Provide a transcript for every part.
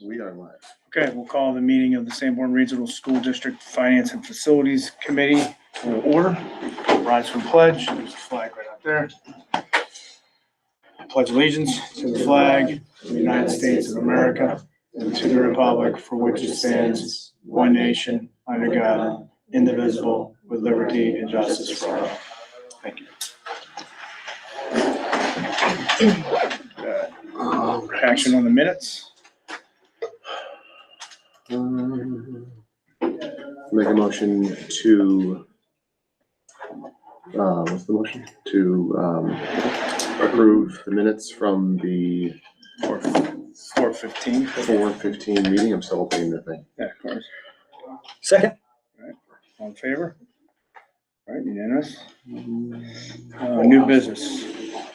We are live. Okay, we'll call the meeting of the Sanborn Regional School District Finance and Facilities Committee to order. Rise from pledge. There's a flag right up there. Pledge allegiance to the flag of the United States of America and to the republic for which it stands, one nation, under God, indivisible, with liberty and justice for all. Thank you. Action on the minutes. Make a motion to, what's the motion? To approve the minutes from the 4:15. 4:15 meeting. I'm still opening the thing. Yeah, of course. Second. All right, all in favor? All right, unanimous. New business,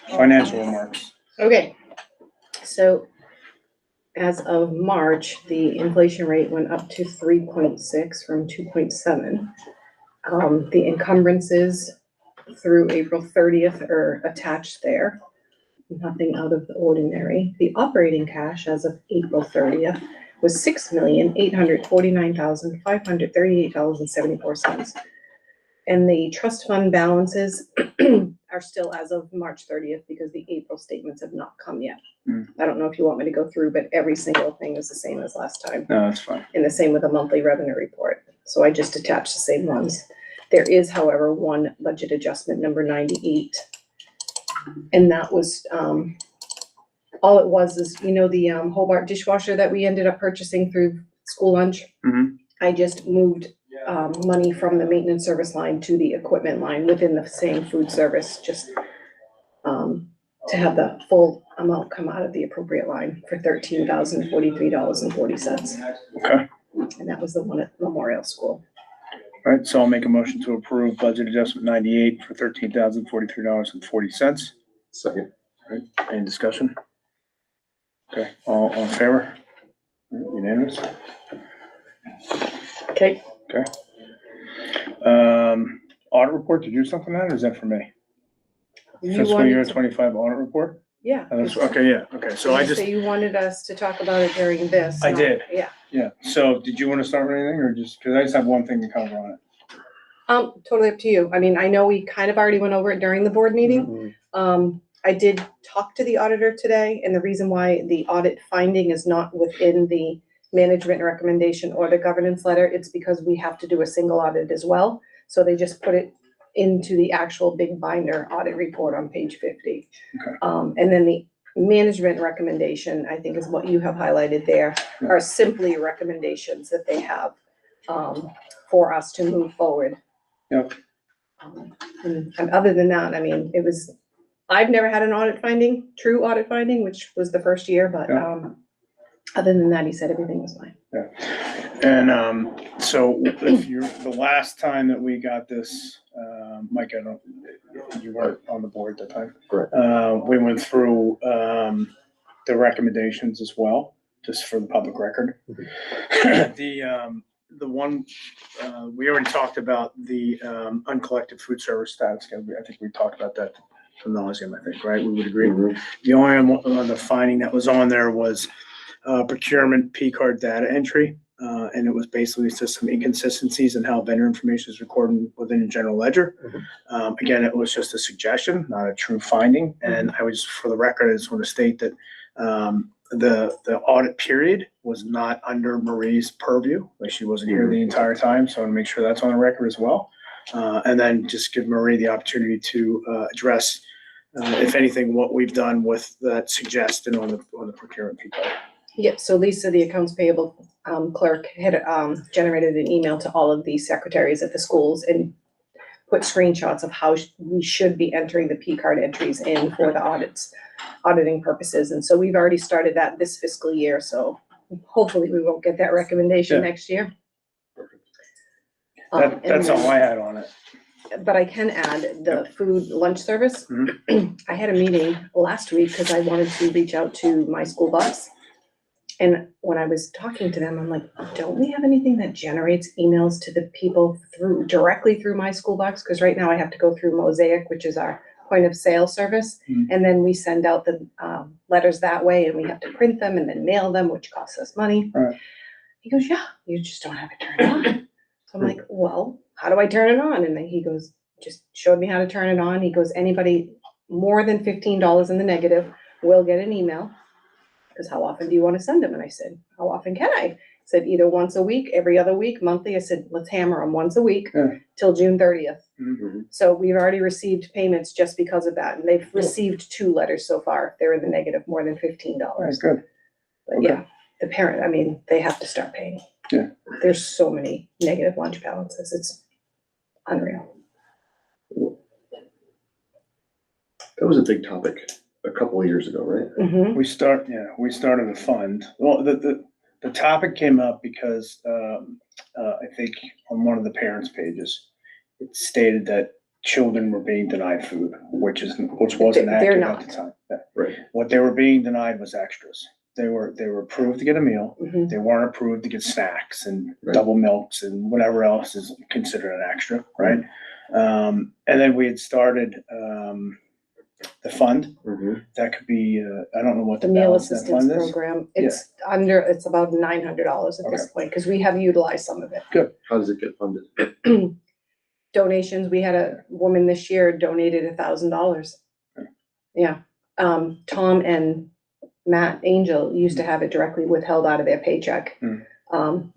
financial remarks. Okay, so as of March, the inflation rate went up to 3.6 from 2.7. The encumbrances through April 30th are attached there. Nothing out of the ordinary. The operating cash as of April 30th was $6,849,538.74. And the trust fund balances are still as of March 30th because the April statements have not come yet. I don't know if you want me to go through, but every single thing is the same as last time. No, that's fine. And the same with the monthly revenue report. So I just attached the same ones. There is, however, one budget adjustment, number 98. And that was, all it was is, you know, the Hobart dishwasher that we ended up purchasing through school lunch? Mhm. I just moved money from the maintenance service line to the equipment line within the same food service, just to have the full amount come out of the appropriate line for $13,043.40. Okay, And that was the one at Memorial School. all right, so I'll make a motion to approve budget adjustment 98 for $13,043.40. Second. All right, any discussion? Okay, all in favor? Unanimous? Okay. Okay. Audit report, did you do something on that, or is that for me? Fiscal year 25 audit report? Yeah. Okay, yeah, okay, so I just, So you wanted us to talk about it during this. I did. Yeah. yeah, so did you want to start with anything, or just, because I just have one thing to cover on it? Totally up to you. I mean, I know we kind of already went over it during the board meeting. I did talk to the auditor today, and the reason why the audit finding is not within the management recommendation or the governance letter, it's because we have to do a single audit as well. So they just put it into the actual big binder audit report on page 50. Okay. And then the management recommendation, I think is what you have highlighted there, are simply recommendations that they have for us to move forward. Yep. And other than that, I mean, I've never had an true audit finding, which was the first year, but other than that, he said everything was fine. Yeah, and so if the last time that we got this, Mike, I don't, you weren't on the board at the time. Correct. We went through the recommendations as well, just for the public record. The one we already talked about, the uncollected food service status. I think we talked about that from nauseam, I think, right? We would agree. Mm-hmm. The only other finding that was on there was procurement P card data entry, and it was basically just some inconsistencies in how vendor information is recorded within the general ledger. Mm-hmm. Again, it was just a suggestion, not a true finding. And I was, for the record, I just want to state that the audit period was not under Marie's purview. Like, she wasn't here the entire time, so I want to make sure that's on the record as well. And then just give Marie the opportunity to address, if anything, what we've done with that suggestion on the procurement P card. Yep, so Lisa, the accounts payable clerk, had generated an email to all of the secretaries at the schools and put screenshots of how we should be entering the P card entries in for the auditing purposes. And so we've already started that this fiscal year, so hopefully we won't get that recommendation next year. That's all I had on it. But I can add the food lunch service. Mhm. I had a meeting last week because I wanted to reach out to my school bus. And when I was talking to them, I'm like, don't we have anything that generates emails to the people directly through my school box? Because right now I have to go through Mosaic, which is our point of sale service. Mm. And then we send out the letters that way, and we have to print them and then mail them, which costs us money. Right. He goes, yeah, you just don't have it turned on. So I'm like, well, how do I turn it on? And then he goes, just showed me how to turn it on. He goes, anybody more than $15 in the negative will get an email. Because how often do you want to send them? And I said, how often can I? He said, either once a week, every other week, monthly. I said, let's hammer them once a week Yeah. till June 30th. Mm-hmm. So we've already received payments just because of that. And they've received 2 letters so far. They're in the negative more than $15. That's good. But Okay. yeah, the parent, I mean, they have to start paying. Yeah. There's so many negative lunch balances. It's unreal. That was a big topic a couple of years ago, right? Mhm. We started a fund. Well, the topic came up because, I think on one of the parents' pages, it stated that children were being denied food, which wasn't They're accurate not. at the time. Right. What they were being denied was extras. They were approved to get a meal. Mhm. They weren't approved to get snacks and Right. double milks and whatever else is considered an extra, right? And then we had started, the fund. Mhm. That could be, I don't know what The the meal balance of that assistance fund is. program, it's about $900 at this point, because we have utilized some of it. How does it get funded? Donations, we had a woman this year donated $1,000. Yeah, Tom and Matt Angel used to have it directly withheld out of their paycheck. Mm.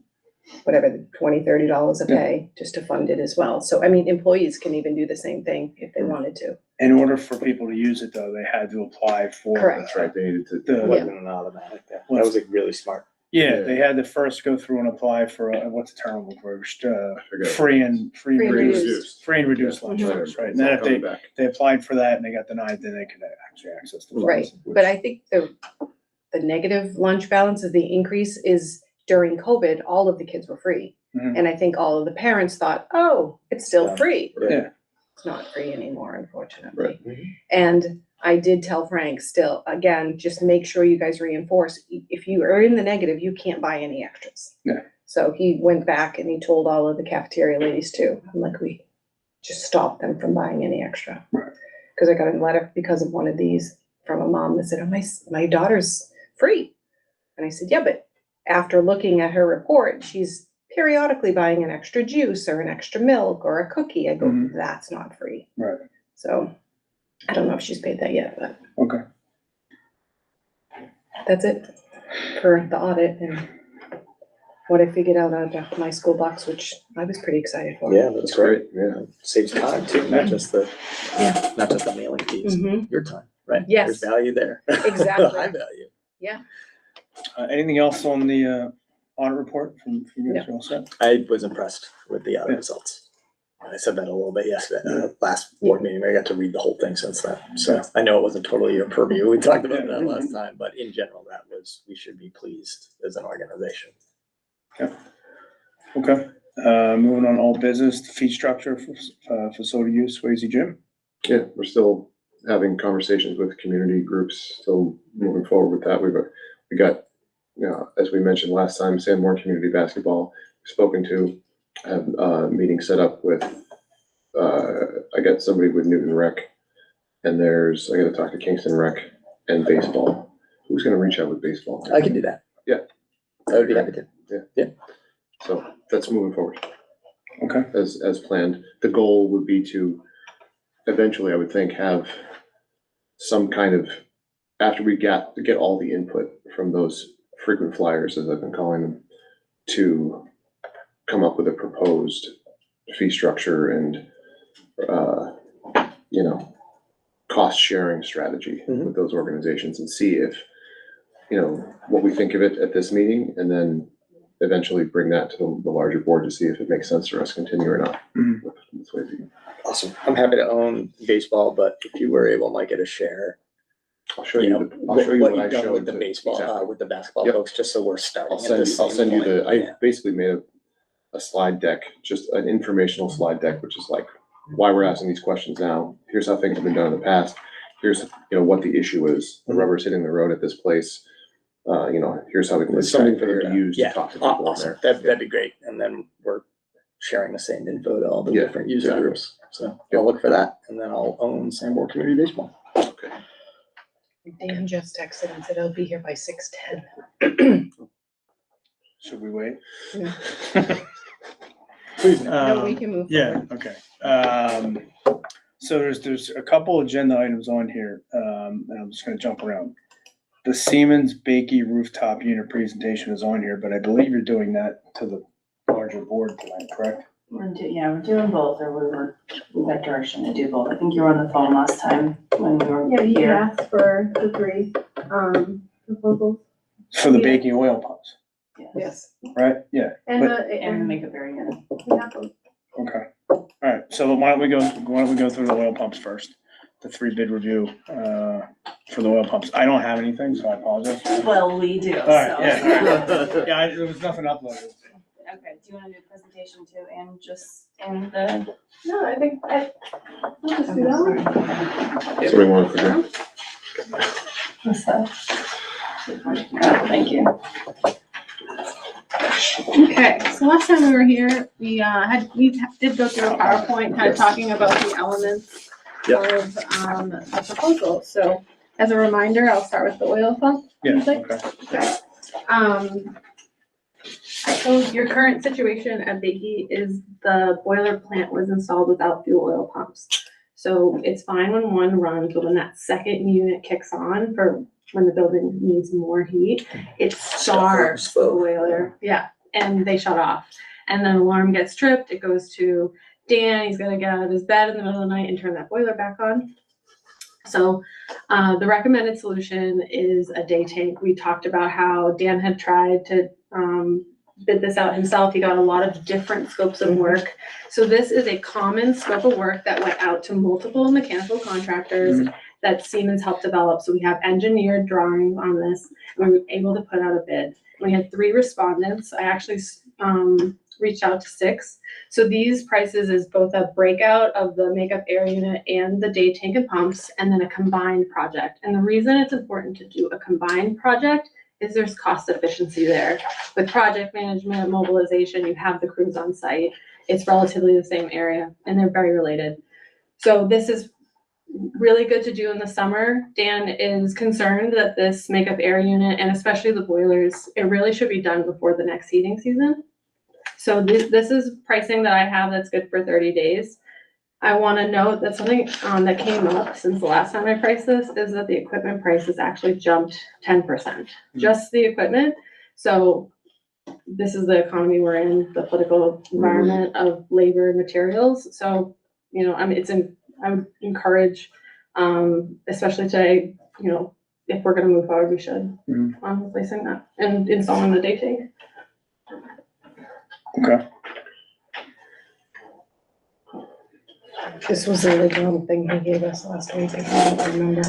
Whatever, $20, $30 a Yeah. pay, just to fund it as well. So, I mean, employees can even do the same thing if they wanted to. In order for people to use it though, they had to apply for. Correct. That's right, they needed to. The- It wasn't an automatic. That was like really smart. Yeah, Yeah. they had to first go through and apply for, what's the term for, I forget. free and Free and reduced. free and reduced lunch Mhm. hours, right? And It's then all if coming back. they applied for that and they got denied, then they could actually access the funds. Right, which- but I think the negative lunch balance is the increase is during COVID, all of the kids were free. Mhm. And I think all of the parents thought, oh, it's still Yeah. free. Yeah. It's not free anymore, unfortunately. Right. And I did tell Frank still, again, just make sure you guys reinforce, if you are in the negative, you can't buy any extras. Yeah. So he went back and he told all of the cafeteria ladies too. I'm like, we just stop them from buying any extra. Right. Cause I got a letter because of one of these from a mom that said, oh, my daughter's free. And I said, yeah, but after looking at her report, she's periodically buying an extra juice or an extra milk or a cookie. I go, Mhm. that's not free. Right. So I don't know if she's paid that yet, but Okay. that's it for the audit and what I figured out of my school box, which I was pretty excited for. Yeah, that's great. Yeah. Saves time too, not just the mailing fees, Mhm. your time, right? Yes. There's value there. Exactly. High value. Anything else on the, audit report from you guys? All set? I was impressed with the audit Yeah. results. I said that a little bit yesterday, last board meeting. I got to read the whole thing since then. So I know it wasn't totally your purview. We talked about that last time, but in general, we should be pleased as an organization. Okay, moving on, all business, the fee structure for facility use, Swayze Gym. Yeah, we're still having conversations with community groups, still moving forward with that. We got, as we mentioned last time, Sanborn Community Basketball, spoken to, have a meeting set up with, I got somebody with Newton Rec, and I gotta talk to Kingston Rec and baseball. Who's gonna reach out with baseball? I can do that. Yeah. I would be happy to. So that's moving forward Okay, as planned. The goal would be to eventually, I would think, have some kind of, after we get all the input from those frequent flyers, as I've been calling them, to come up with a proposed fee structure and, cost sharing strategy with those organizations and see if, what we think of it at this meeting, and then eventually bring that to the larger board to see if it makes sense for us to continue or not. Mhm. with Swayze. Awesome. I'm happy to own baseball, but if you were able, Mike, to share, I'll show you you, know, I'll show you what what I you've done showed. with the to- baseball, exactly. with the basketball Yep. folks, just so we're starting I'll at the send same you point. I Yeah. basically made a slide deck, just an informational slide deck, which is like why we're asking these questions now. Here's how things have been done in the past. Here's, what the issue is. The rubber's hitting the road at this place. Here's how it's something for them to use to Yeah, talk to people in awesome. there. That'd be great. And then we're sharing the same info to all the Yeah, different user yeah. groups. So I'll look for that, and then I'll own Sanborn Community Baseball. Okay. Dan just texted and said I'll be here by 6:10. Should we wait? No. Please, No, we can move Yeah, forward. okay. So there's a couple agenda items on here, and I'm just gonna jump around. The Siemens Bakey rooftop unit presentation is on here, but I believe you're doing that to the larger board tonight, correct? We're doing both, or we got direction to do both. I think you were on the phone last time when we were Yeah, you here. asked for the three, proposals. For the Yeah. baking oil pumps, Yes. right? Yeah, And but, the, And the and makeup area. we have those. okay. All right, so why don't we go through the oil pumps first? The 3 bid review, for the oil pumps. I don't have anything, so I apologize. Well, we do, so. All right, yeah. Yeah, there was nothing uploaded. Okay, do you wanna do a presentation too, and just, and the? No, I think, I'll just do that one. So we want to project. What's that? Oh, thank you. Okay, so last time we were here, we did go through a PowerPoint kind of talking about the elements of, the proposal. So as a reminder, I'll start with the oil pump. Yeah, Like, okay. Okay. So your current situation at Bakey is the boiler plant was installed without fuel oil pumps. So it's fine when one runs, but when that second unit kicks on for when the building needs more heat, it starves the boiler. Yeah, and they shut off. And then alarm gets tripped, it goes to Dan, he's gonna get out of his bed in the middle of the night and turn that boiler back on. So the recommended solution is a day tank. We talked about how Dan had tried to bid this out himself. He got a lot of different scopes of work. So this is a common scope of work that went out to multiple mechanical contractors that Siemens helped develop. So we have engineered drawings on this. We were able to put out a bid. We had 3 respondents. I actually reached out to 6. So these prices is both a breakout of the makeup air unit and the day tank and pumps, and then a combined project. And the reason it's important to do a combined project is there's cost efficiency there. With project management, mobilization, you have the crews on site. It's relatively the same area and they're very related. So this is really good to do in the summer. Dan is concerned that this makeup air unit and especially the boilers, it really should be done before the next heating season. So this is pricing that I have that's good for 30 days. I want to note that something that came up since the last time I priced this is that the equipment prices actually jumped 10%, just the equipment. So this is the economy we're in, the political environment of labor and materials. So, you know, I mean, I would encourage, especially today, you know, if we're going to move forward, we should replacing that and installing the day tank. Okay. This was the original thing he gave us last week, I don't remember.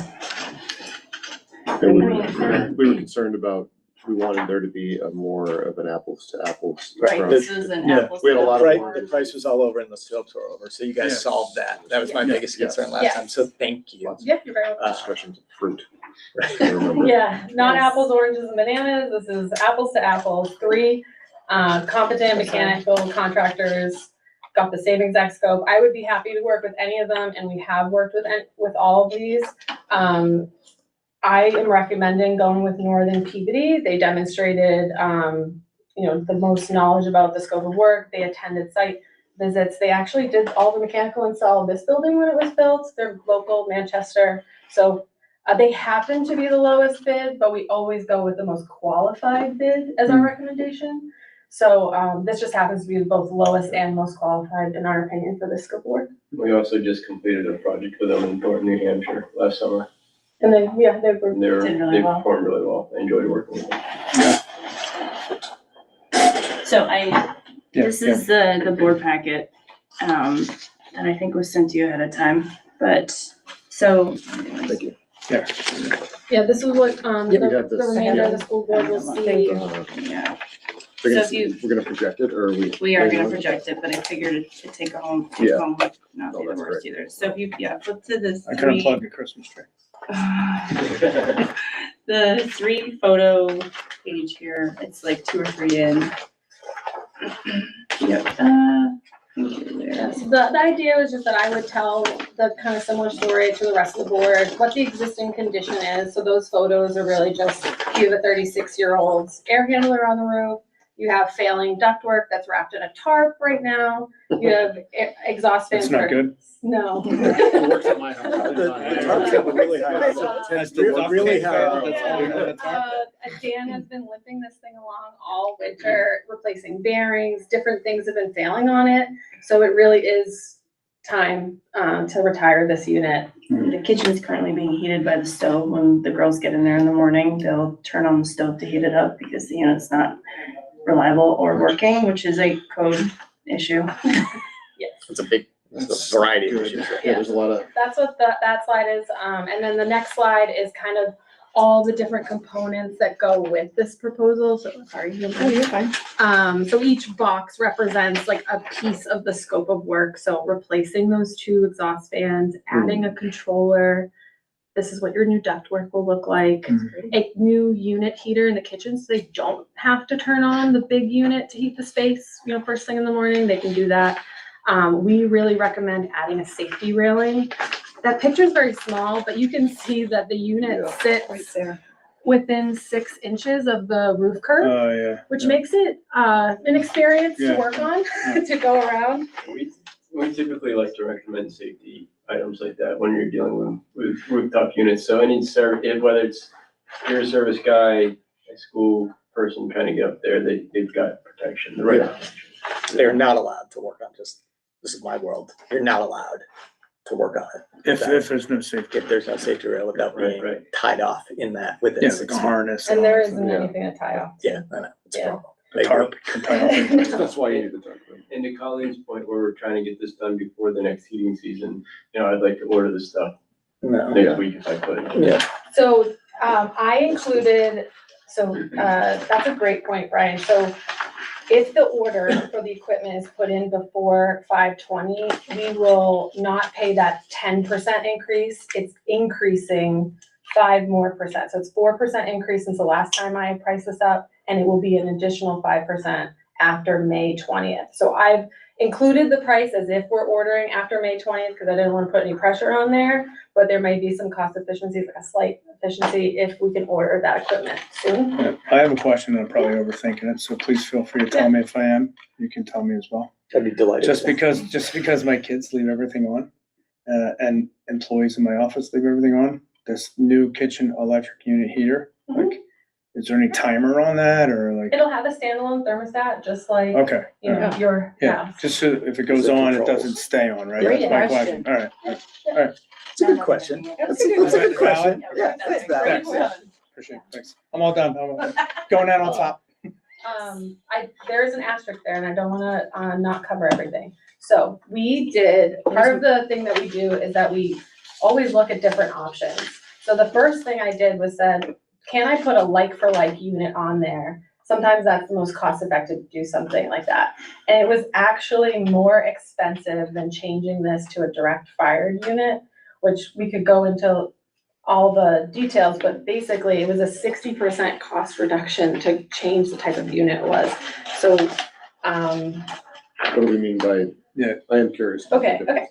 We were concerned about, we wanted there to be a more of an apples to apples Right. approach. This is an Yeah, apples. we had a lot of Right, work. the price was all over and the scopes were over, so you guys Yeah. solved that. That was my Yeah. biggest concern last Yes. time, so thank you. Yeah, you're very welcome. Discussions of fruit. Right. I remember. Yeah, not Yes. apples, oranges, and bananas. This is apples to apples. 3 competent mechanical contractors got the same exact scope. I would be happy to work with any of them, and we have worked with all of these. I am recommending going with Northern Peabody. They demonstrated, you know, the most knowledge about the scope of work. They attended site visits. They actually did all the mechanical install of this building when it was built. They're local, Manchester. So they happen to be the lowest bid, but we always go with the most qualified bid as our recommendation. So this just happens to be both lowest and most qualified in our opinion for this scope of work. We also just completed a project with them in Thornton, New Hampshire last summer. And they, yeah, they were, And Did really they well. performed really well. I enjoyed working with them. So Yeah, this is the board packet, that I think was sent to you ahead of time, but, so. Thank you. yeah, this is what Yeah, we have the this. remainder of the school board will Thank see. Yeah, We're So gonna, if you- we're gonna project it, or we are gonna project it, but I figured it'd take home, Yeah. would not Oh, be the that's worst either. So if you, flip to the I couldn't 3. plug a Christmas tree. The 3 photo page here, it's like 2 or 3 in. Yep. Thank you, Larry. Yes, the idea was just that I would tell the kind of similar story to the rest of the board, what the existing condition is. So those photos are really just, you have a 36-year-old air handler on the roof. You have failing ductwork that's wrapped in a tarp right now. You have exhaust fans. That's not good. No. It works at my house. The tarp's got really high. That's Really high. Dan has been limping this thing along all winter, replacing bearings, different things have been failing on it. So it really is time to retire this unit. The kitchen is currently being heated by the stove. When the girls get in there in the morning, they'll turn on the stove to heat it up because the unit's not reliable or working, which is a code issue. Yes. It's a big, it's a variety of issues. Yeah, there's a lot of, That's what that slide is. And then the next slide is kind of all the different components that go with this proposal. So sorry. You're fine. So each box represents like a piece of the scope of work. So replacing those 2 exhaust fans, adding a controller. This is what your new ductwork will look like. A new unit heater in the kitchen, so they don't have to turn on the big unit to heat the space, first thing in the morning. They can do that. We really recommend adding a safety railing. That picture is very small, but you can see that the unit sits Right there. within 6 inches of the roof curb, Oh, yeah. which makes it an experience to Yeah. work on, to go around. We typically like to recommend safety items like that when you're dealing with rooftop units. So any whether it's you're a service guy, a school person trying to get up there, they've got protection, the right protection. They're not allowed to work on this is my world. You're not allowed to work on it. If there's no safety. If there's no safety rail without being Right. tied off in that within Yeah, 6 like a feet. harness. And there all isn't Yeah. anything to tie off. Yeah, I know, it's a Yeah. problem. that. A tarp. can tie off anything. that's why you need the tarp. And to Colleen's point, where we're trying to get this done before the next heating season, I'd like to order this stuff No. next week if I could. Yeah. So, I included, that's a great point, Brian. So if the order for the equipment is put in before 5/20, we will not pay that 10% increase. It's increasing 5% more. So it's 4% increase since the last time I priced this up, and it will be an additional 5% after May 20th. So I've included the price as if we're ordering after May 20th, because I didn't want to put any pressure on there, but there may be some cost efficiencies, like a slight efficiency, if we can order that equipment soon. Yeah, I have a question, and I'm probably overthinking it, so please feel free to tell me if I am. You can tell me as well. I'd be delighted. Just because my kids leave everything on, and employees in my office leave everything on, this new kitchen electric unit heater, like, is there any timer on that, or like? It'll have a standalone thermostat, just like, Okay, your yeah, house. just so if it goes The on, it controls. doesn't stay on, right? Great That's my question. All right, It's a good question. That's a good question. Yeah, that's valid. appreciate it, thanks. I'm all done, I'm going out on top. There is an asterisk there, and I don't wanna, not cover everything. So part of the thing that we do is that we always look at different options. So the first thing I did was said, can I put a like-for-like unit on there? Sometimes that's the most cost-effective to do something like that. And it was actually more expensive than changing this to a direct fired unit, which we could go into all the details, but basically it was a 60% cost reduction to change the type of unit it was. So, What do we mean by? Yeah. I am curious. okay, good.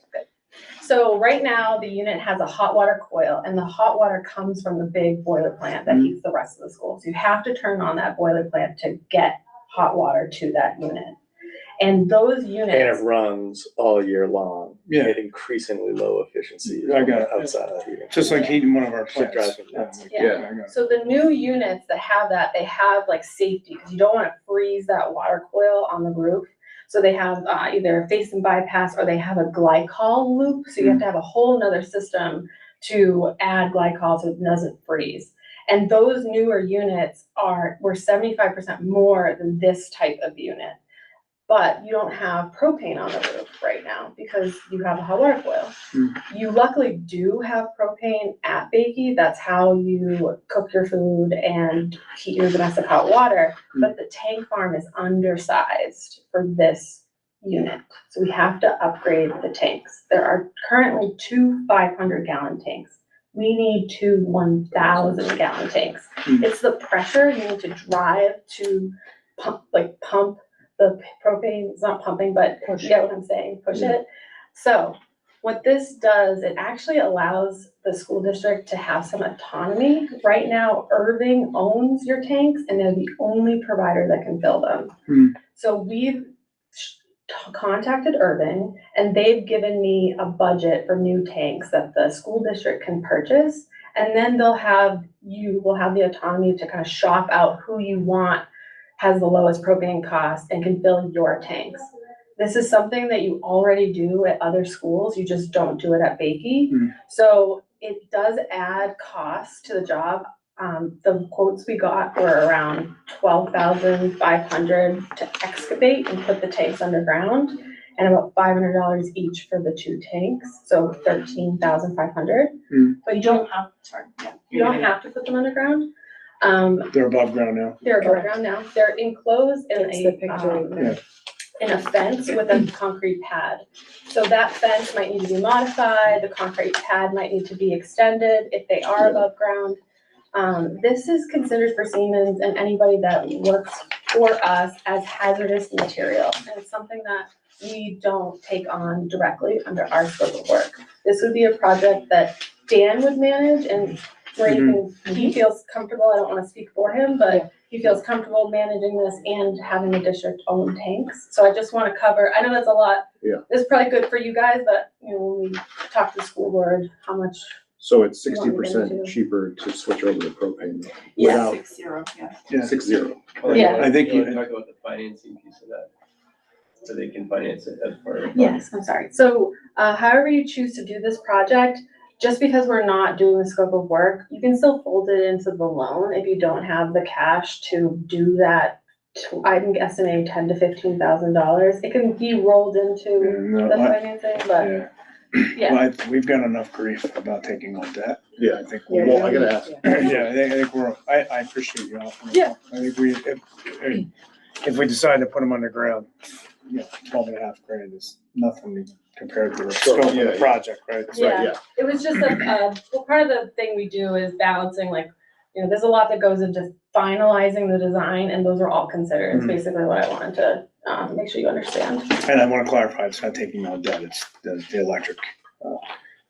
So right now, the unit has a hot water coil, and the hot water comes from the big boiler plant that heats the rest of the school. So you have to turn on that boiler plant to get hot water to that unit. And those And units, it runs all year long. Yeah. At increasingly low efficiency. I got it. Outside of heating. Just like heating one of our Shit plants. drives me nuts. like, Yeah. I got it. so the new units that have that, they have like safety, because you don't want to freeze that water coil on the roof. So they have either a face and bypass, or they have a glycol loop. So you have to have a whole nother system to add glycol so it doesn't freeze. And those newer units were 75% more than this type of unit. But you don't have propane on the roof right now because you have a hot water coil. You luckily do have propane at Bakey. That's how you cook your food and heat your domestic hot water. But the tank farm is undersized for this unit. So we have to upgrade the tanks. There are currently 2 500-gallon tanks. We need 2 1,000-gallon tanks. It's the pressure you need to drive to pump the propane, it's not pumping, but Push. you get what I'm saying, push Yeah. it. So what this does, it actually allows the school district to have some autonomy. Right now, Irving owns your tanks and they're the only provider that can fill them. So we've contacted Irving and they've given me a budget for new tanks that the school district can purchase. And then you will have the autonomy to kind of shop out who you want has the lowest propane cost and can fill your tanks. This is something that you already do at other schools, you just don't do it at Bakey. So it does add cost to the job. The quotes we got were around $12,500 to excavate and put the tanks underground, and about $500 each for the 2 tanks, so $13,500. But You don't have, sorry. you don't have to put them underground. They're above ground now. They're above ground now. They're enclosed in It's the picture right there. in a fence with a concrete pad. So that fence might need to be modified, the concrete pad might need to be extended if they are above ground. This is considered for Siemens and anybody that works for us as hazardous material. And it's something that we don't take on directly under our scope of work. This would be a project that Dan would manage and he feels comfortable, I don't wanna speak for him, but he feels comfortable managing this and having the district own tanks. So I just wanna cover, I know that's a lot. Yeah. This is probably good for you guys, but when we talk to the school board, how much, So it's You want me to 60% do? cheaper to switch over to propane Yeah. without 6-0, yeah. Yeah. 6-0. Yeah. I think you you- talk about the financing piece of that, so they can finance it as part of. yes, I'm sorry. So, however you choose to do this project, just because we're not doing the scope of work, you can still fold it into the loan if you don't have the cash to do that. I'm estimating $10,000 to $15,000. It can be rolled into No, the financing, but yeah. yeah. Well, we've got enough grief about taking on debt. Yeah. I think. Yeah, Well, I gotta ask. Yeah, I think we're, I appreciate you offering. Yeah. I think if we decide to put them underground, 12.5 grand is nothing compared to the scope of the project, right? So, Yeah. It was just well, part of the thing we do is balancing, like, there's a lot that goes into finalizing the design, and those are all considered. It's basically what I wanted to make sure you understand. And I want to clarify, it's not taking on debt, it's the electric,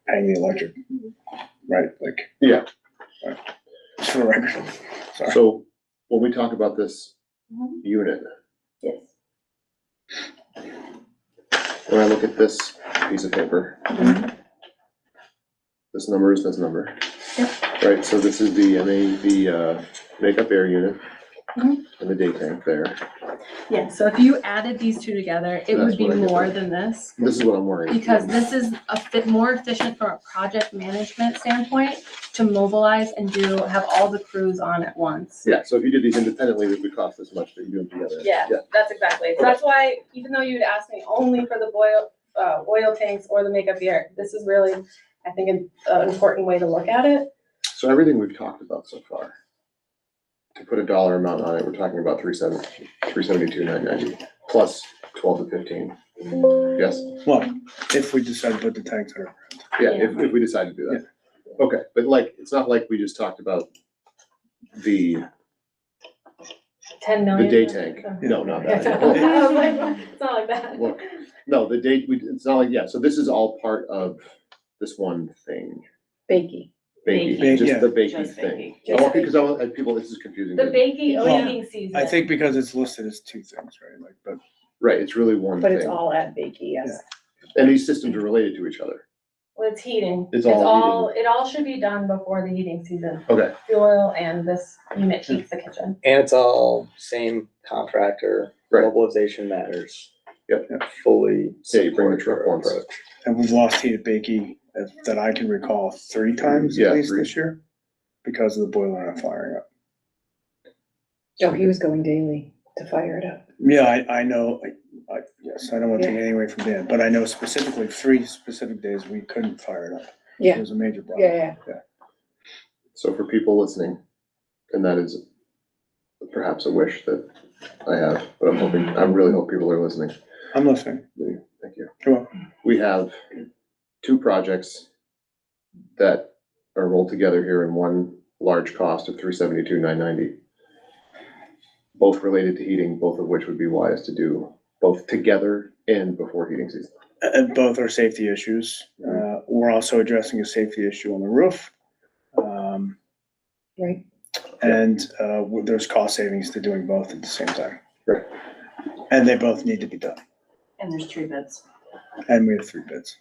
paying the electric, right, like. Yeah. Right. Just for the record, sorry. So when we talk about this Mhm. unit, Yes. when I look at this piece of paper, this number is this number. Yep. Right, so this is the makeup air unit Mhm. and the day tank there. Yeah, so if you added these two together, it So that's would be what I get more there. than this. This is what I'm worried. Because this is more efficient from a project management standpoint to mobilize and have all the crews on at once. Yeah, so if you did these independently, it would cost this much, but you do them together. Yeah, that's exactly it. So that's why, even though you'd ask me only for the oil tanks or the makeup air, this is really, I think, an important way to look at it. So everything we've talked about so far, to put a dollar amount on it, we're talking about 372,990 plus 12 to 15. Yes, Well, if we decide to put the tanks underground. yeah, if we decide to do that. Okay, but like, it's not like we just talked about the 10 million. day tank. No, not that. I was like, it's not like that. Look, no, it's not like, yeah, so this is all part of this one thing. Bakey. Bakey, Bakey. just the bakey Just thing. bakey. Oh, because people, this is confusing. The me. bakey Well, heating season. I think because it's listed as two things, right, like, but. Right, it's really one But it's thing. all at Bakey, yes. And these systems are related to each other. Well, it's heating. It's all It all should be done before the heating season. Okay, Fuel oil and this unit heats the kitchen. And it's all same contractor, Right. mobilization matters. Yep. Fully Yeah, you bring the support truck your once. approach. And we've lost heat at Bakey that I can recall 3 times Yeah, at least 3. this year because of the boiler not firing up. Oh, he was going daily to fire it up. Yeah, I know, yes, I don't want to take anything away from Dan, but I know specifically 3 specific days we couldn't fire it up. It Yeah, was a major problem. yeah. so for people listening, and that is perhaps a wish that I have, but I really hope people are listening. I'm listening. Thank you. You're welcome. We have 2 projects that are rolled together here in one large cost of 372,990. both related to heating, both of which would be wise to do both together and before heating season. Both are safety issues. We're also addressing a safety issue on the roof. Right. And there's cost savings to doing both at the same time. Right. And they both need to be done. And there's 3 bids. And we have 3 bids,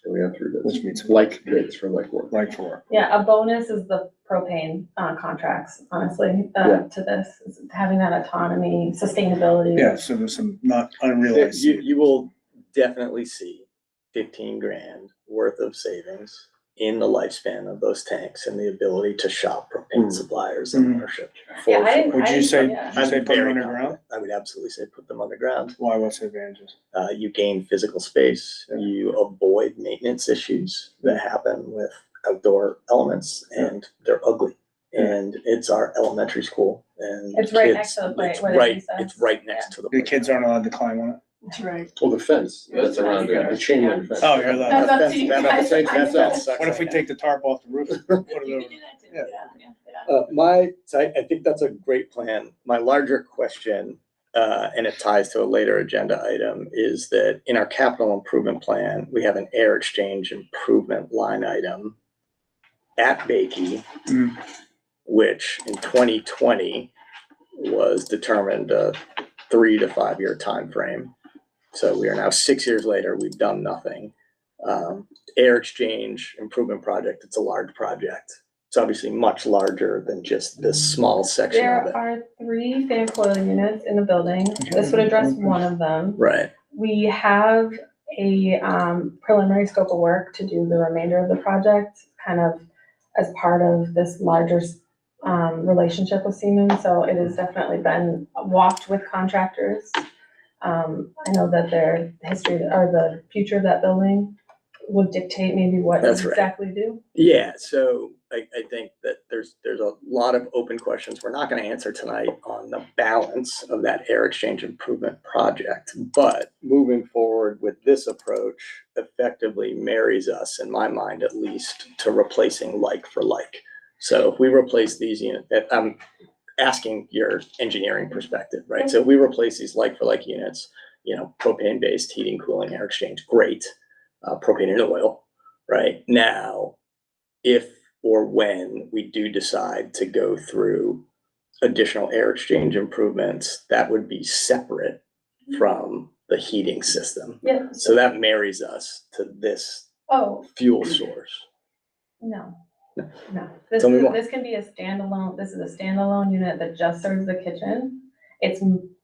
And we have 3 bids, which means like bids for like work. like for work. Yeah, a bonus is the propane contracts, honestly, Yeah. to this, is having that autonomy, sustainability. Yeah, so there's some not unrealized. You will definitely see 15 grand worth of savings in the lifespan of those tanks and the ability to shop propane suppliers and ownership. Yeah, I didn't. Would you say, yeah. did you say I'm put them very underground? confident. I would absolutely say put them underground. Why, what's the advantages? You gain physical space, Yeah. you avoid maintenance issues that happen with outdoor elements, and they're ugly. And it's our elementary school, and It's right kids- next to the play- it's where they right- recess. It's right next to the. The kids aren't allowed to climb on it? Right. Well, the fence that's around it, the chain link fence. Oh, you're allowed. That's up to you guys. That's What if we take the tarp off the roof? Put it You over? can do that too, Yeah. yeah. So I think that's a great plan. My larger question, and it ties to a later agenda item, is that in our capital improvement plan, we have an air exchange improvement line item at Bakey, Mhm. which in 2020 was determined a 3 to 5 year time frame. So we are now 6 years later, we've done nothing. Air exchange improvement project, it's a large project. It's obviously much larger than just this small section of There it. are 3 fan coil units in the building. This would address one of them. Right, We have a preliminary scope of work to do the remainder of the project, kind of as part of this larger relationship with Siemens. So it has definitely been walked with contractors. I know that their history or the future of that building would dictate maybe what to That's right. exactly do. yeah, so I think that there's a lot of open questions we're not gonna answer tonight on the balance of that air exchange improvement project. But moving forward with this approach effectively marries us, in my mind at least, to replacing like for like. So if we replace these units, I'm asking your engineering perspective, right? So if we replace these like for like units, propane-based heating, cooling, air exchange, great. Propane and oil, right? Now, if or when we do decide to go through additional air exchange improvements, that would be separate from the heating system. Yeah. So that marries us to this Oh, fuel source. no. No. No. Tell me more. This can be a standalone, this is a standalone unit that just serves the kitchen. Its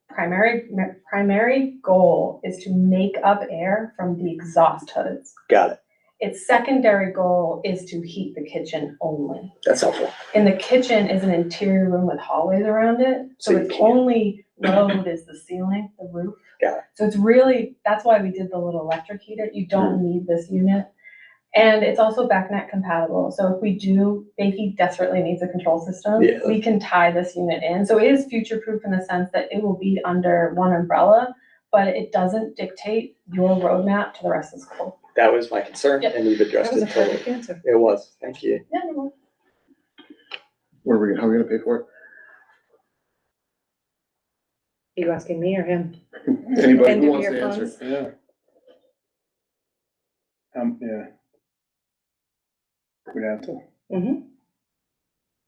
primary goal is to make up air from the exhaust hoods. Got it. Its secondary goal is to heat the kitchen only. That's helpful. And the kitchen is an interior room with hallways around it, so So you its can't- only load is the ceiling, the roof. Got it. So it's really, that's why we did the little electric heater. You don't need this unit. And it's also backnet compatible, so if we do, Bakey desperately needs a control system. Yeah. We can tie this unit in, so it is future-proof in the sense that it will be under one umbrella, but it doesn't dictate your roadmap to the rest of the school. That was my concern, Yep. and you've addressed it totally. answer. It was, thank you. Yeah, no, How are we gonna pay for Are you asking me or him? it? Anybody End who of wants year to answer. funds? Yeah. Yeah. We'd have to. Mm-hmm.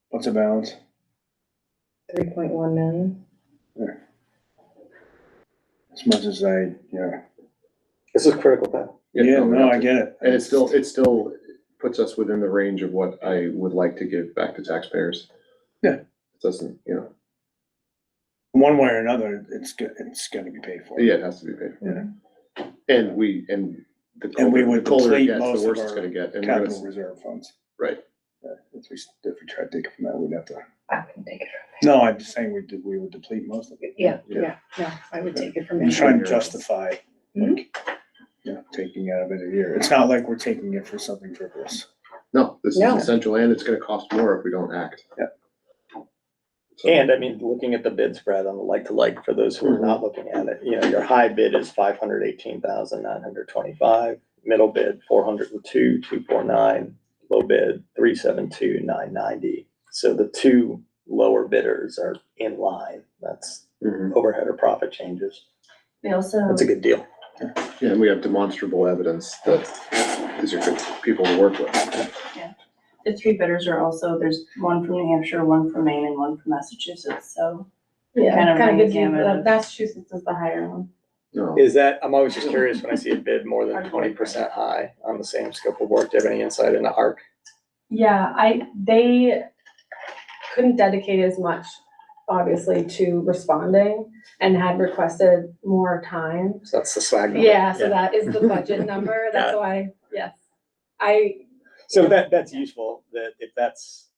What's the balance? 3.1 million. As much as This is critical, Pat. yeah, we no, have I to. get it. And it still puts us within the range of what I would like to give back to taxpayers. Yeah. It doesn't, One way or another, it's gonna be paid for. yeah, it has to be paid for. And the And we colder, would the colder it deplete gets, most the of worse it's our gonna get. And we're Capital gonna, reserve funds. right. Yeah, if we try to take it from that, we'd have to. I can take it No, I'm just saying we would deplete most of it. from Yeah, no, I would take it from I'm there. trying to justify, Mhm. taking out of it a year. It's not like we're taking it for something frivolous. No, this is No. essential and it's gonna cost more if we don't act. Yeah. So- And I mean, looking at the bid spread on the like to like, for those who are not looking at it, your high bid is 518,925, middle bid 402,249, low bid 372,990. So the two lower bidders are in line. That's Mhm. overhead or profit changes. We also, That's a good deal. Yeah, and we have demonstrable evidence that these are good people to work with. the three bidders are also, there's one from New Hampshire, one from Maine, and one from Massachusetts, so. Yeah, Kind of kind run of the gives you, gamut of- Massachusetts is the higher one. No, Is that, I'm always just curious when I see a bid more than 20% high on the same scope of work. Do you have any insight into ARC? Yeah, they couldn't dedicate as much, obviously, to responding and had requested more time. So that's the swag number. Yeah, so that is the budget number, Got that's it. why, yes. I, So that's useful, that if that's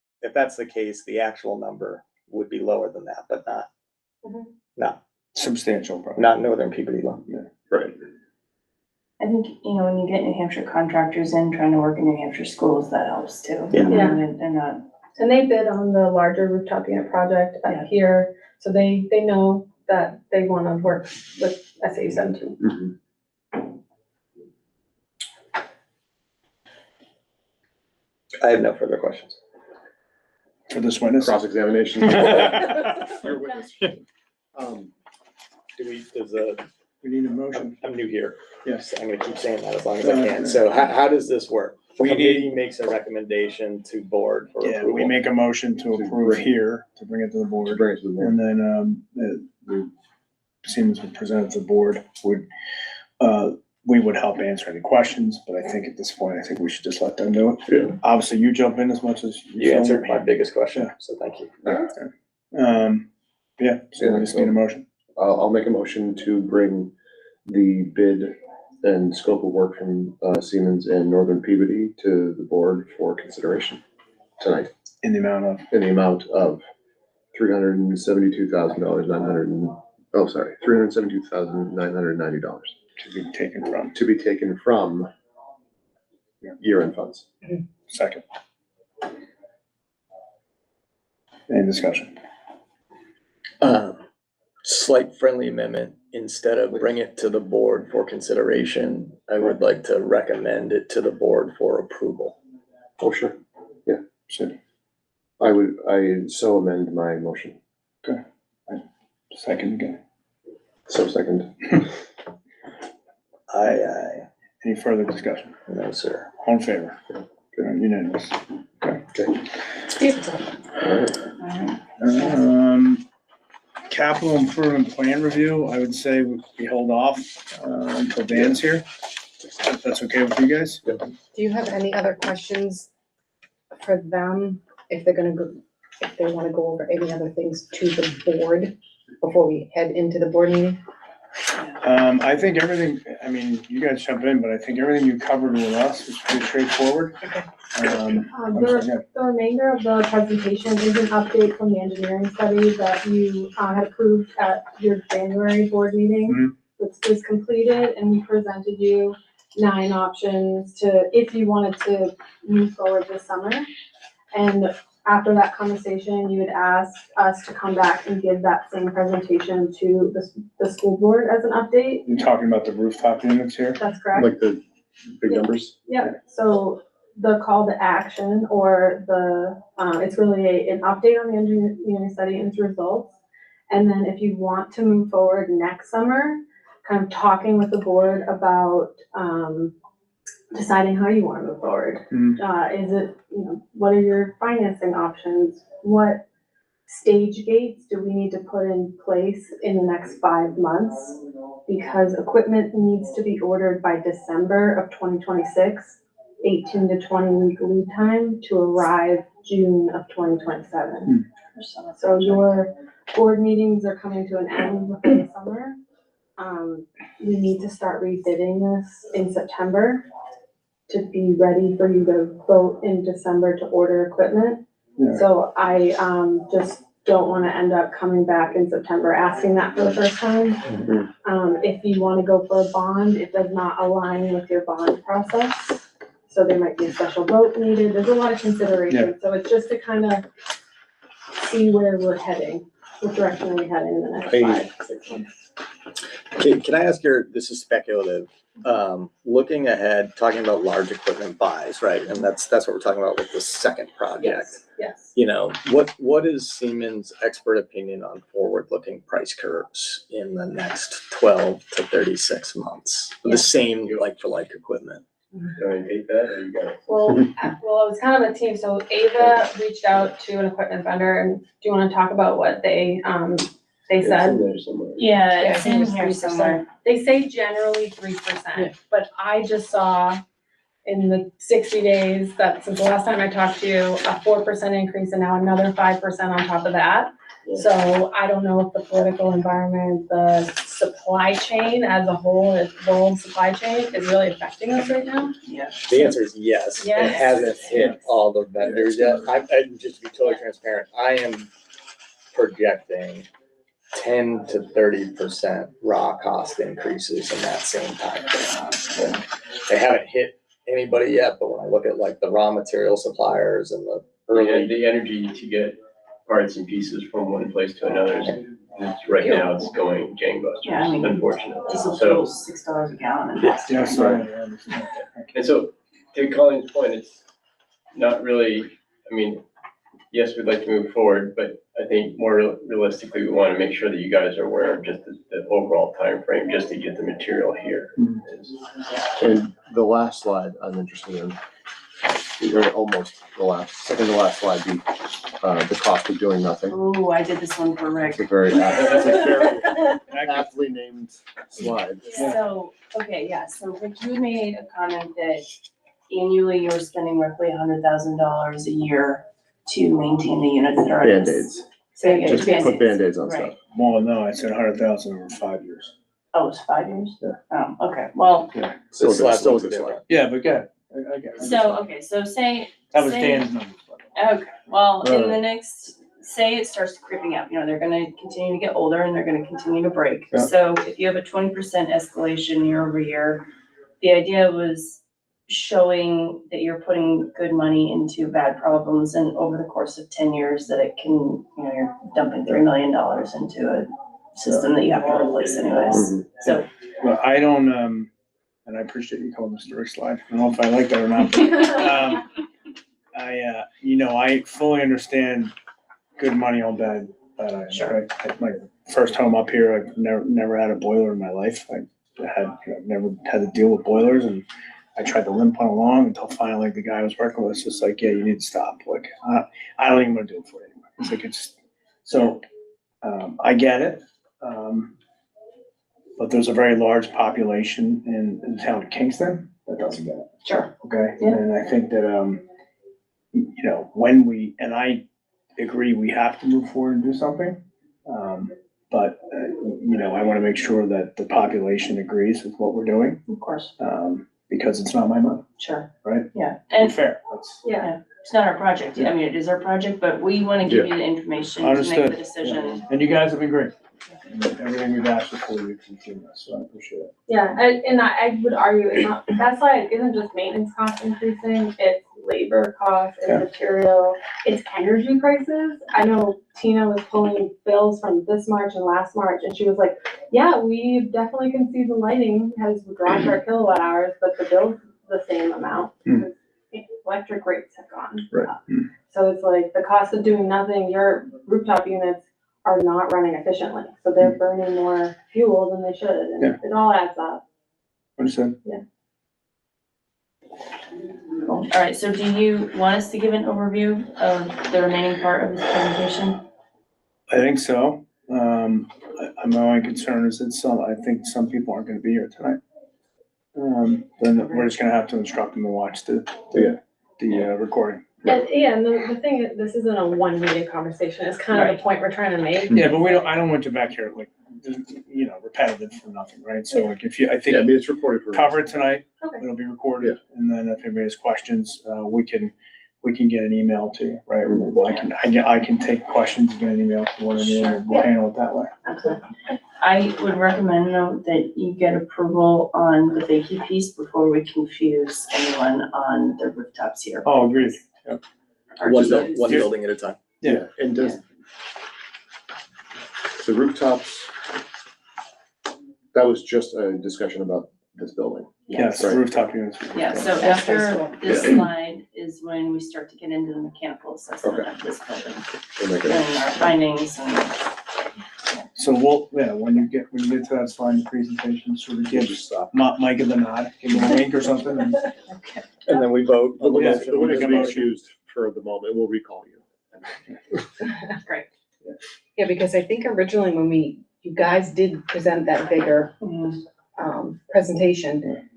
the case, the actual number would be lower than that, but not Substantial, probably. not Northern Peabody low. right. I think, when you get New Hampshire contractors in trying to work in New Hampshire schools, that helps too. Yeah. Yeah. They're not, and they bid on the larger rooftop unit project Yeah. up here, so they know that they wanna work with SAU 17. Mhm. I have no further questions. For this witness. Cross-examination. Your witness. We need a motion. I'm new here. Yes. I'm gonna keep saying that as long as I can. So how does this work? We Committee makes a recommendation to board for Yeah, approval. we make a motion to approve here, to bring it to the To board. bring it to the board. And then, Siemens would present it to the board, we would help answer any questions, but I think at this point, I think we should just let them do it. Yeah. Obviously, you jump in as much as. You answered my biggest question, so thank you. Yeah, so we just need a motion. I'll make a motion to bring the bid and scope of work from Siemens and Northern Peabody to the board for consideration tonight In the amount of, in the amount of $372,990. $372,990 to be taken from, to be taken from year-end funds. second. Any discussion? Slight friendly amendment, instead of bring it to the board for consideration, I would like to recommend it to the board for approval. Oh, sure. Should, I so amend my motion. second again. So second. Aye, Any further discussion? no, sir. All in favor? Unanimous. Beautiful. All right. Capital improvement plan review, I would say we hold off until Dan's here. If that's okay with you guys? Do you have any other questions for them, if they're gonna go, if they wanna go over any other things to the board before we head into the board meeting? I think everything, I mean, you guys jump in, but I think everything you covered with us is pretty straightforward. I'm sorry, yeah. The remainder of the presentation is an update from the engineering study that you had approved at your January board meeting. Which is completed, and we presented you 9 options to, if you wanted to move forward this summer. And after that conversation, you had asked us to come back and give that same presentation to the school board as an update. You're talking about the rooftop units here? That's correct? Like the big numbers? Yeah, so the call to action or it's really an update on the engineering study and its results. And then if you want to move forward next summer, kind of talking with the board about, deciding how you want to move forward. Is it, what are your financing options? What stage gates do we need to put in place in the next 5 months? Because equipment needs to be ordered by December of 2026, 18 to 20 week lead time to arrive June of 2027. So your board meetings are coming to an end before the summer. We need to start rebidding this in September to be ready for you to vote in December to order equipment. Yeah. So I just don't want to end up coming back in September asking that for the first time. If you want to go for a bond, it does not align with your bond process. So there might be a special vote needed. There's a lot of consideration. So it's just to kind of see where we're heading. what direction are we heading in the next I- 5-6 months? Can I ask this is speculative, looking ahead, talking about large equipment buys, right? And that's what we're talking about with the second project. Yes. You know, what is Siemens' expert opinion on forward-looking price curves in the next 12 to 36 months? Yeah. The same like for like equipment. You want to take that or you got it? Well, it was kind of a team, so Ava reached out to an equipment vendor, and do you wanna talk about what they It's said? in there somewhere. Yeah, Yeah, it's I think in it was here 3%. somewhere. They say generally 3%, but I just saw in the 60 days that since the last time I talked to you, a 4% increase and now another 5% on top of that. Yeah. So I don't know if the political environment, the supply chain as a whole, the whole supply chain is really affecting us right now. Yeah. The answer is yes. It Yes. hasn't hit all the vendors yet. I just to be totally transparent, I am projecting 10 to 30% raw cost increases in that same time frame. They haven't hit anybody yet, but when I look at like the raw material suppliers and the early, The energy to get parts and pieces from one place to another right now it's going Yeah, I mean, gangbusters, unfortunately. Diesel So, fuel's $6 a gallon and that's. Yeah, so I understand. and so to Colleen's point, it's not really, I mean, yes, we'd like to move forward, but I think more realistically, we want to make sure that you guys are aware of just the overall time frame, just to get the material here. Mhm. And the last slide I'm interested in, or almost the last, second to last slide, the cost of doing nothing. Ooh, I did this one for Rick. It's a very aptly named slide. So, okay, yeah, so Rick, you made a comment that annually you're spending roughly $100,000 a year to maintain the units that are. in this- Band-Aids, Say just again, put Band-Aids on Right. stuff. Well, no, I said 100,000 over 5 years. Oh, it's 5 years? Yeah. Oh, okay, well, Still This slide still a looks good different. slide. Yeah, but good. I get it. so, okay, so say. That was say- Dan's numbers. by the way. Okay, well, in Right. the next, say it starts creeping up, you know, they're gonna continue to get older and they're gonna continue to break. Yeah. So if you have a 20% escalation year over year, the idea was showing that you're putting good money into bad problems and over the course of 10 years that it can, you know, you're dumping $3 million into a system that you have to replace anyways. Mhm. So, Well, I don't, and I appreciate you calling this the Rick slide. I don't know if I like that or not. But, I fully understand good money on bad items, Sure. right? My first home up here, I've never had a boiler in my life. I've never had to deal with boilers, and I tried to limp on along until finally the guy I was working with was just like, yeah, you need to stop. Like, I don't even want to do it for you anymore. It's like, so, I get it. But there's a very large population in the town of Kingston that doesn't get it. sure, Okay, Yeah. and I think that, and I agree, we have to move forward and do something. But, I want to make sure that the population agrees with what we're doing, of course, because it's not my money, sure, right? yeah. Be And fair, that's, Yeah, it's not our project, I mean, it is our project, but we wanna give you the information to make Understood. the decision. and you guys have been great. Everything we've asked for you, you've given us, so I appreciate it. yeah, and I would argue it's not, that's why it isn't just maintenance costs increasing, it's labor costs, Yeah. it's material, it's energy prices. I know Tina was pulling bills from this March and last March, and she was like, yeah, we definitely can see the lighting has dropped our kilowatt hours, but the bill's the same amount. Hmm. Electric rates have gone Right. up. So it's like the cost of doing nothing, your rooftop units are not running efficiently, so they're burning more fuel than they should, and Yeah. it all adds up. Understood? Cool. All right, so do you want us to give an overview of the remaining part of this presentation? I think so. My only concern is that I think some people aren't gonna be here tonight. Then we're just gonna have to instruct them to watch the recording. And the thing is, this isn't a one-meeting conversation, it's kind of the point we're trying to make. Yeah, but I don't want you back here like, repetitive for nothing, right? So like I Yeah, I think mean, it's recorded for. cover it tonight, Okay. it'll be recorded, and then if anybody has questions, we can get an email to you, right? Or I can take questions, get an email to one of you, and we'll handle it that way. Absolutely. I would recommend though that you get approval on the Fakey piece before we confuse anyone on the rooftops here. Oh, agreed. One building at a time. Yeah. And does, The rooftops, that was just a discussion about this building. Yes, Right. rooftop units. Yeah, so That's high after school. this slide is when we start to get into the mechanical assessment Okay. of this building We'll make and it- our findings and. So we'll, when you get to that slide presentation, sort of give Mike the nod, give him a wink or something, and And then we vote. The one Yeah, that's- the one make that's a being motion. used for the moment, we'll recall you. Great. Yeah, because I think originally when you guys did present that bigger, presentation,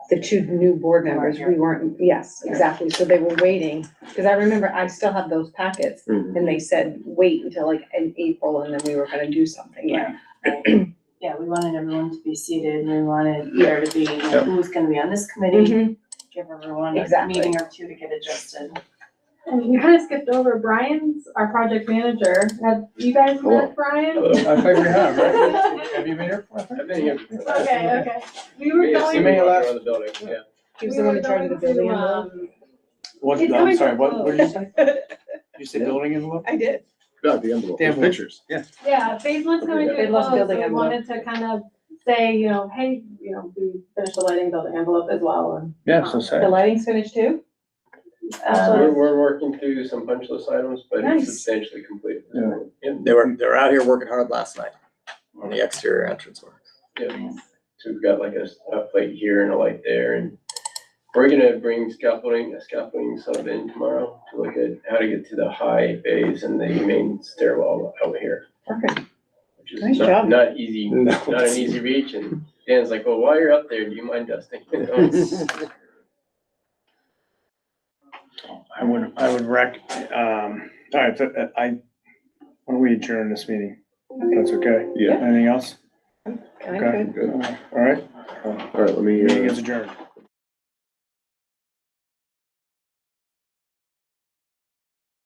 the two new board members, we weren't, yes, exactly, so they were waiting, because I remember I still have those packets, and they said, wait until like in April, and then we were gonna do something, yeah. Yeah, we wanted everyone to be seated, we wanted there to be, who's gonna be on this committee, Mhm. give everyone a Exactly. meeting or two to get adjusted. And we kind of skipped over Brian's, our project manager. Have you guys Hello. met Brian? Hello. I think we have, right? Have you been here? I've been here. Okay. We were You may have seen going, me May walking last- around the building, yeah. He was we the one were in charge of the going building to, envelope. What, It's I'm coming sorry, to what did you say? close. You said building envelope? I did. Yeah, the envelope, The those envelope. pictures. Yeah, phase one's coming to They a lost close, so building we envelope. wanted to kind of say, hey, we finished the lighting building envelope as well, and. Yeah, so The say. lighting's finished too? We're working through some punch list items, but Nice. it's substantially complete. Yeah. Yeah. They were out here working hard last night on the exterior entrance work. Yeah. So we've got like a plate here and a light there, and we're gonna bring a scaffolding sub in tomorrow to look at how to get to the high bays and the main stairwell out here, Perfect. which is Nice job. not easy, No. not an easy reach. And Dan's like, well, while you're up there, do you mind dusting? You know, it's- I would all right, why don't we adjourn this meeting? That's okay? Yeah. Anything else? Kind Okay. of. Good. All right, All right, let me, meeting is adjourned.